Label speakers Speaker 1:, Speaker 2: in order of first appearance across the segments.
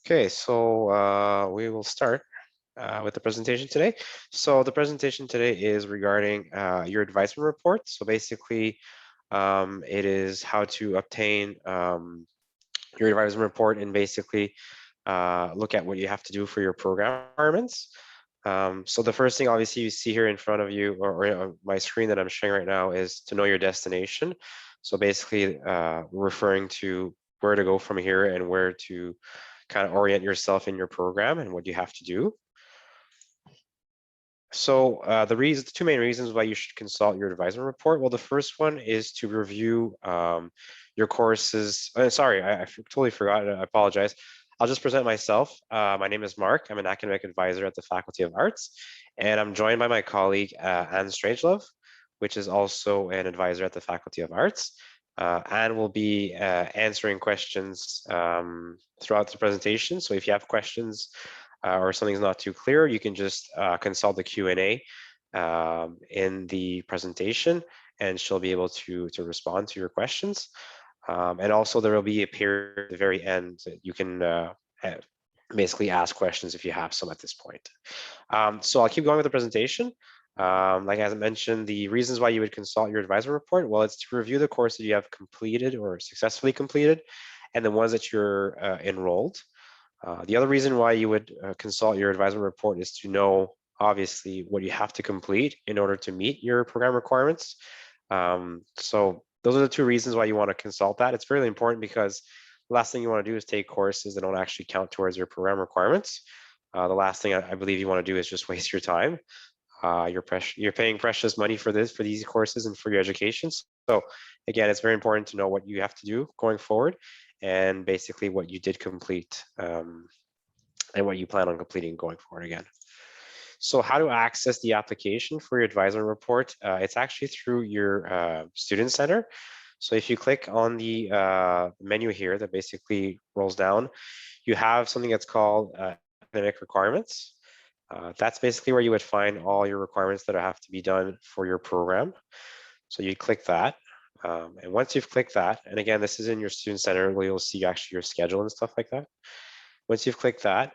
Speaker 1: Okay, so we will start with the presentation today. So the presentation today is regarding your advisement report. So basically, it is how to obtain your advisement report and basically look at what you have to do for your program requirements. So the first thing obviously you see here in front of you or on my screen that I'm showing right now is to know your destination. So basically referring to where to go from here and where to kind of orient yourself in your program and what you have to do. So the two main reasons why you should consult your advisement report. Well, the first one is to review your courses. Sorry, I totally forgot. I apologize. I'll just present myself. My name is Mark. I'm an academic advisor at the Faculty of Arts, and I'm joined by my colleague, Anne Strangelove, which is also an advisor at the Faculty of Arts. Anne will be answering questions throughout the presentation. So if you have questions or something's not too clear, you can just consult the Q&A in the presentation, and she'll be able to respond to your questions. And also there will be a period at the very end that you can basically ask questions if you have some at this point. So I'll keep going with the presentation. Like as I mentioned, the reasons why you would consult your advisor report, well, it's to review the course that you have completed or successfully completed, and the ones that you're enrolled. The other reason why you would consult your advisement report is to know, obviously, what you have to complete in order to meet your program requirements. So those are the two reasons why you want to consult that. It's really important because the last thing you want to do is take courses that don't actually count towards your program requirements. The last thing I believe you want to do is just waste your time. You're paying precious money for these courses and for your education. So again, it's very important to know what you have to do going forward and basically what you did complete and what you plan on completing going forward again. So how to access the application for your advisement report? It's actually through your student center. So if you click on the menu here that basically rolls down, you have something that's called academic requirements. That's basically where you would find all your requirements that have to be done for your program. So you click that. And once you've clicked that, and again, this is in your student center where you'll see actually your schedule and stuff like that. Once you've clicked that,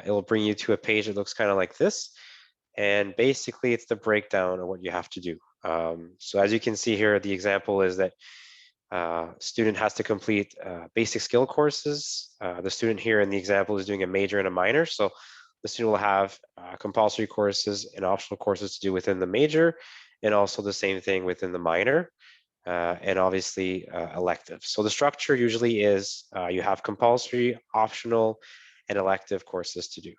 Speaker 1: it'll bring you to a page that looks kind of like this. And basically it's the breakdown of what you have to do. So as you can see here, the example is that student has to complete basic skill courses. The student here in the example is doing a major and a minor. So the student will have compulsory courses and optional courses to do within the major, and also the same thing within the minor, and obviously elective. So the structure usually is you have compulsory, optional, and elective courses to do.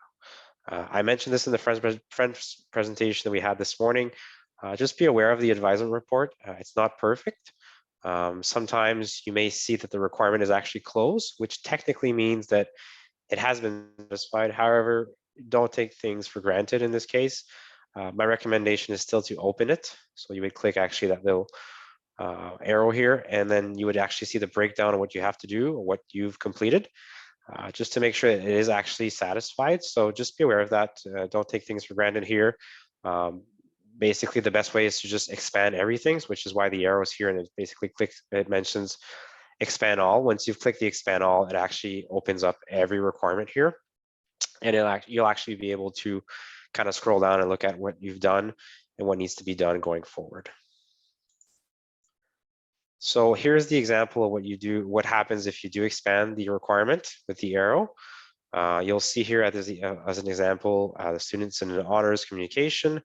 Speaker 1: I mentioned this in the Friends presentation that we had this morning. Just be aware of the advisement report. It's not perfect. Sometimes you may see that the requirement is actually closed, which technically means that it has been satisfied. However, don't take things for granted in this case. My recommendation is still to open it. So you would click actually that little arrow here, and then you would actually see the breakdown of what you have to do or what you've completed, just to make sure that it is actually satisfied. So just be aware of that. Don't take things for granted here. Basically, the best way is to just expand everything, which is why the arrow is here, and it basically clicks, it mentions expand all. Once you've clicked the expand all, it actually opens up every requirement here, and you'll actually be able to kind of scroll down and look at what you've done and what needs to be done going forward. So here's the example of what happens if you do expand the requirement with the arrow. You'll see here as an example, the student's in an honors communication,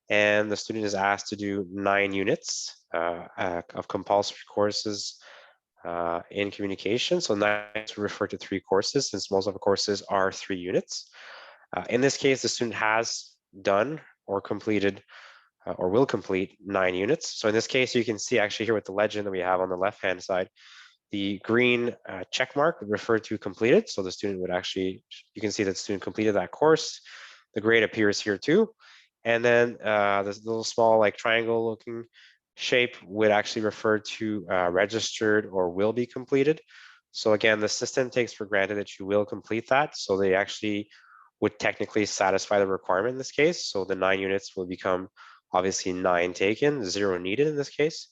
Speaker 1: and the student is asked to do 9 units of compulsory courses in communication. So 9 units refer to 3 courses, since most of the courses are 3 units. In this case, the student has done or completed or will complete 9 units. So in this case, you can see actually here with the legend that we have on the left-hand side, the green check mark would refer to completed. So the student would actually, you can see that the student completed that course. The grade appears here too. And then this little small like triangle looking shape would actually refer to registered or will be completed. So again, the system takes for granted that you will complete that. So they actually would technically satisfy the requirement in this case. So the 9 units will become obviously 9 taken, 0 needed in this case,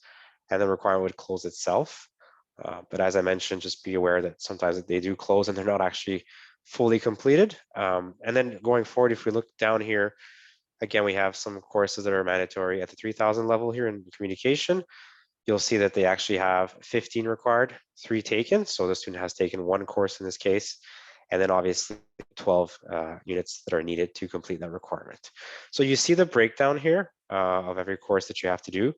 Speaker 1: and the requirement would close itself. But as I mentioned, just be aware that sometimes they do close and they're not actually fully completed. And then going forward, if we look down here, again, we have some courses that are mandatory at the 3000 level here in communication. You'll see that they actually have 15 required, 3 taken. So the student has taken 1 course in this case, and then obviously 12 units that are needed to complete that requirement. So you see the breakdown here of every course that you have to do.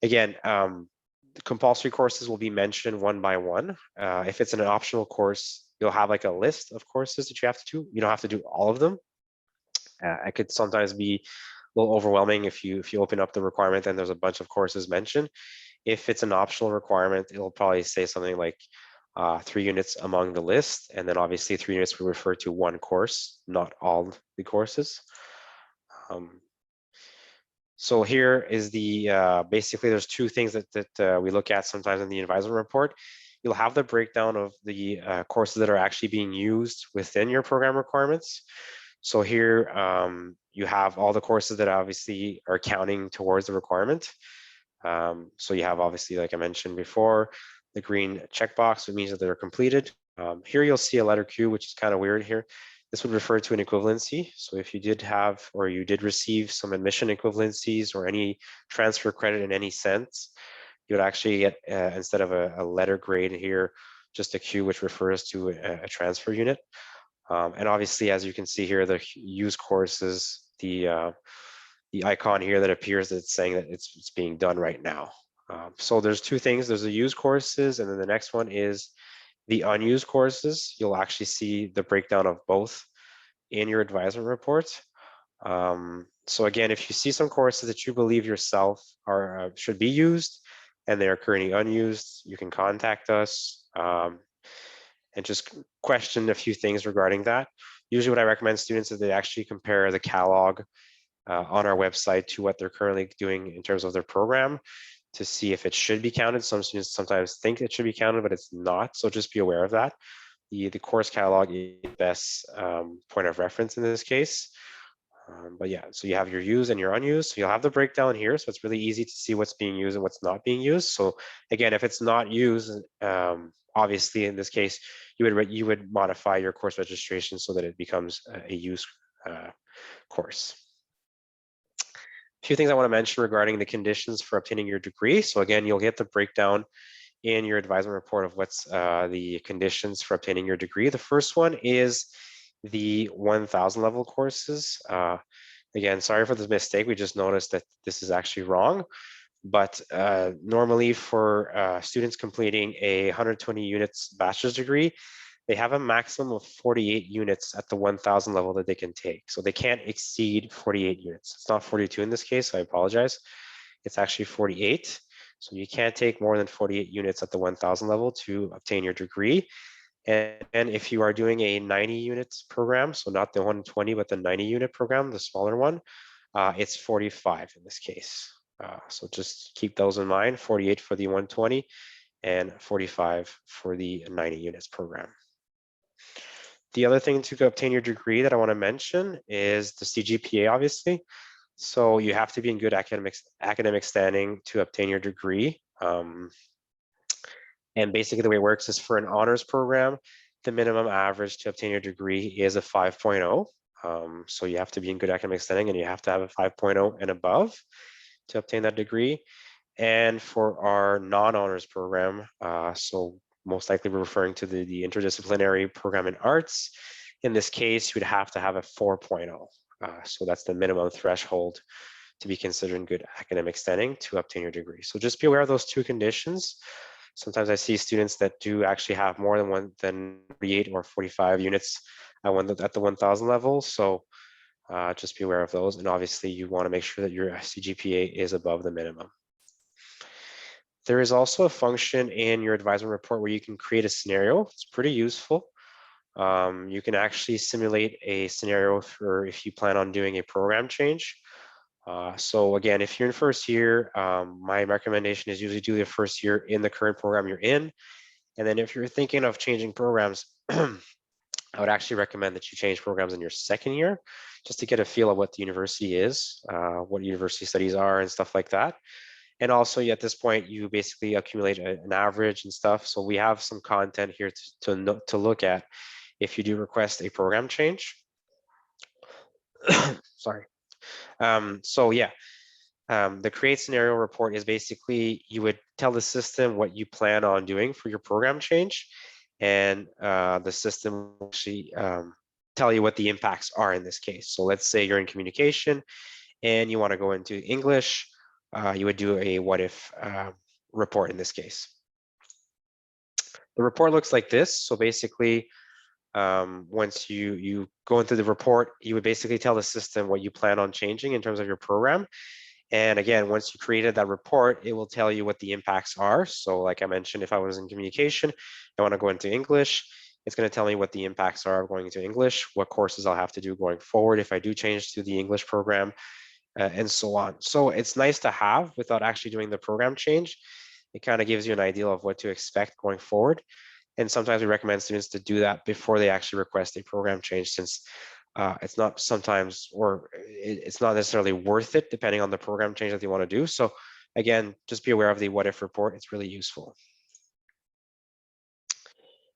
Speaker 1: Again, the compulsory courses will be mentioned one by one. If it's an optional course, you'll have like a list of courses that you have to do. You don't have to do all of them. It could sometimes be a little overwhelming if you open up the requirement and there's a bunch of courses mentioned. If it's an optional requirement, it'll probably say something like 3 units among the list, and then obviously 3 units will refer to 1 course, not all the courses. So here is the, basically there's 2 things that we look at sometimes in the advisement report. You'll have the breakdown of the courses that are actually being used within your program requirements. So here you have all the courses that obviously are counting towards the requirement. So you have obviously, like I mentioned before, the green checkbox, which means that they're completed. Here you'll see a letter Q, which is kind of weird here. This would refer to an equivalency. So if you did have, or you did receive some admission equivalencies or any transfer credit in any sense, you would actually get, instead of a letter grade here, just a Q, which refers to a transfer unit. And obviously, as you can see here, the use courses, the icon here that appears that's saying that it's being done right now. So there's 2 things. There's the used courses, and then the next one is the unused courses. You'll actually see the breakdown of both in your advisement report. So again, if you see some courses that you believe yourself are should be used and they are currently unused, you can contact us and just question a few things regarding that. Usually what I recommend students is they actually compare the catalog on our website to what they're currently doing in terms of their program to see if it should be counted. Some students sometimes think it should be counted, but it's not. So just be aware of that. The course catalog is the best point of reference in this case. But yeah, so you have your used and your unused. So you'll have the breakdown here. So it's really easy to see what's being used and what's not being used. So again, if it's not used, obviously in this case, you would modify your course registration so that it becomes a used course. A few things I want to mention regarding the conditions for obtaining your degree. So again, you'll get the breakdown in your advisement report of what's the conditions for obtaining your degree. The first one is the 1000 level courses. Again, sorry for this mistake. We just noticed that this is actually wrong. But normally for students completing a 120 units bachelor's degree, they have a maximum of 48 units at the 1000 level that they can take. So they can't exceed 48 units. It's not 42 in this case, so I apologize. It's actually 48. So you can't take more than 48 units at the 1000 level to obtain your degree. And if you are doing a 90 units program, so not the 120, but the 90 unit program, the smaller one, it's 45 in this case. So just keep those in mind, 48 for the 120 and 45 for the 90 units program. The other thing to obtain your degree that I want to mention is the CGPA, obviously. So you have to be in good academic standing to obtain your degree. And basically the way it works is for an honors program, the minimum average to obtain your degree is a 5.0. So you have to be in good academic standing and you have to have a 5.0 and above to obtain that degree. And for our non-honors program, so most likely we're referring to the interdisciplinary program in arts. In this case, you would have to have a 4.0. So that's the minimum threshold to be considered in good academic standing to obtain your degree. So just be aware of those 2 conditions. Sometimes I see students that do actually have more than 48 or 45 units at the 1000 level. So just be aware of those. And obviously you want to make sure that your CGPA is above the minimum. There is also a function in your advisement report where you can create a scenario. It's pretty useful. You can actually simulate a scenario for if you plan on doing a program change. So again, if you're in first year, my recommendation is usually do the first year in the current program you're in. And then if you're thinking of changing programs, I would actually recommend that you change programs in your second year, just to get a feel of what the university is, what university studies are and stuff like that. And also at this point, you basically accumulate an average and stuff. So we have some content here to look at if you do request a program change. Sorry. So yeah, the create scenario report is basically you would tell the system what you plan on doing for your program change, and the system will actually tell you what the impacts are in this case. So let's say you're in communication and you want to go into English, you would do a what if report in this case. The report looks like this. So basically, once you go into the report, you would basically tell the system what you plan on changing in terms of your program. And again, once you created that report, it will tell you what the impacts are. So like I mentioned, if I was in communication, I want to go into English, it's going to tell me what the impacts are of going into English, what courses I'll have to do going forward if I do change to the English program, and so on. So it's nice to have without actually doing the program change. It kind of gives you an idea of what to expect going forward. And sometimes we recommend students to do that before they actually request a program change, since it's not sometimes, or it's not necessarily worth it depending on the program change that they want to do. So again, just be aware of the what if report. It's really useful.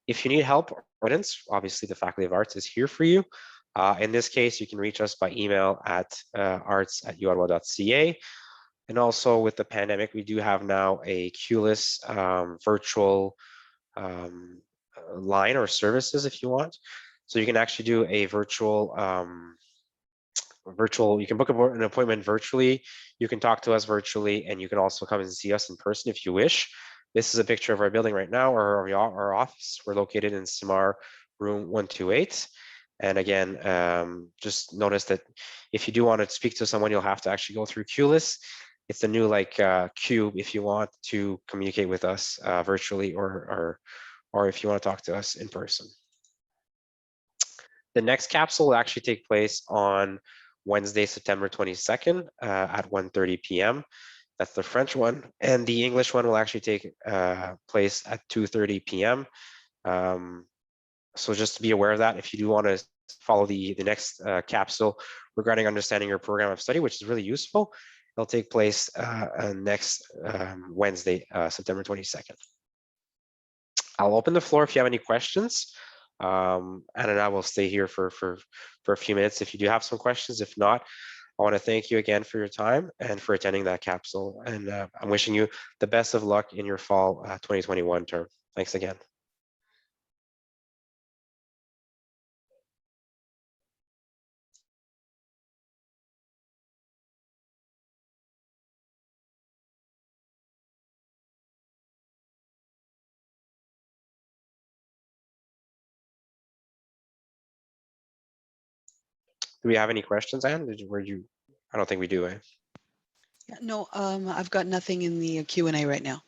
Speaker 1: If you need help or guidance, obviously the Faculty of Arts is here for you. In this case, you can reach us by email at arts@uottawa.ca. And also with the pandemic, we do have now a QLIS virtual line or services if you want. So you can actually do a virtual, you can book an appointment virtually. You can talk to us virtually, and you can also come and see us in person if you wish. This is a picture of our building right now, or our office. We're located in Simar, room 128. And again, just notice that if you do want to speak to someone, you'll have to actually go through QLIS. It's the new Cube if you want to communicate with us virtually, or if you want to talk to us in person. The next capsule will actually take place on Wednesday, September 22nd at 1:30 p.m. That's the French one. And the English one will actually take place at 2:30 p.m. So just to be aware of that, if you do want to follow the next capsule regarding understanding your program of study, which is really useful, it'll take place next Wednesday, September 22nd. I'll open the floor if you have any questions. And then I will stay here for a few minutes if you do have some questions. If not, I want to thank you again for your time and for attending that capsule. And I'm wishing you the best of luck in your fall 2021 term. Thanks again. Do we have any questions, Anne? I don't think we do, eh?
Speaker 2: Yeah, no, I've got nothing in the Q&A right now.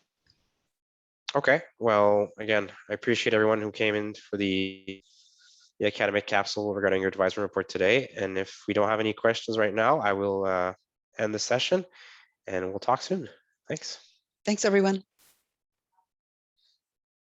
Speaker 1: Okay, well, again, I appreciate everyone who came in for the academic capsule regarding your advisement report today. And if we don't have any questions right now, I will end the session and we'll talk soon. Thanks.
Speaker 2: Thanks, everyone.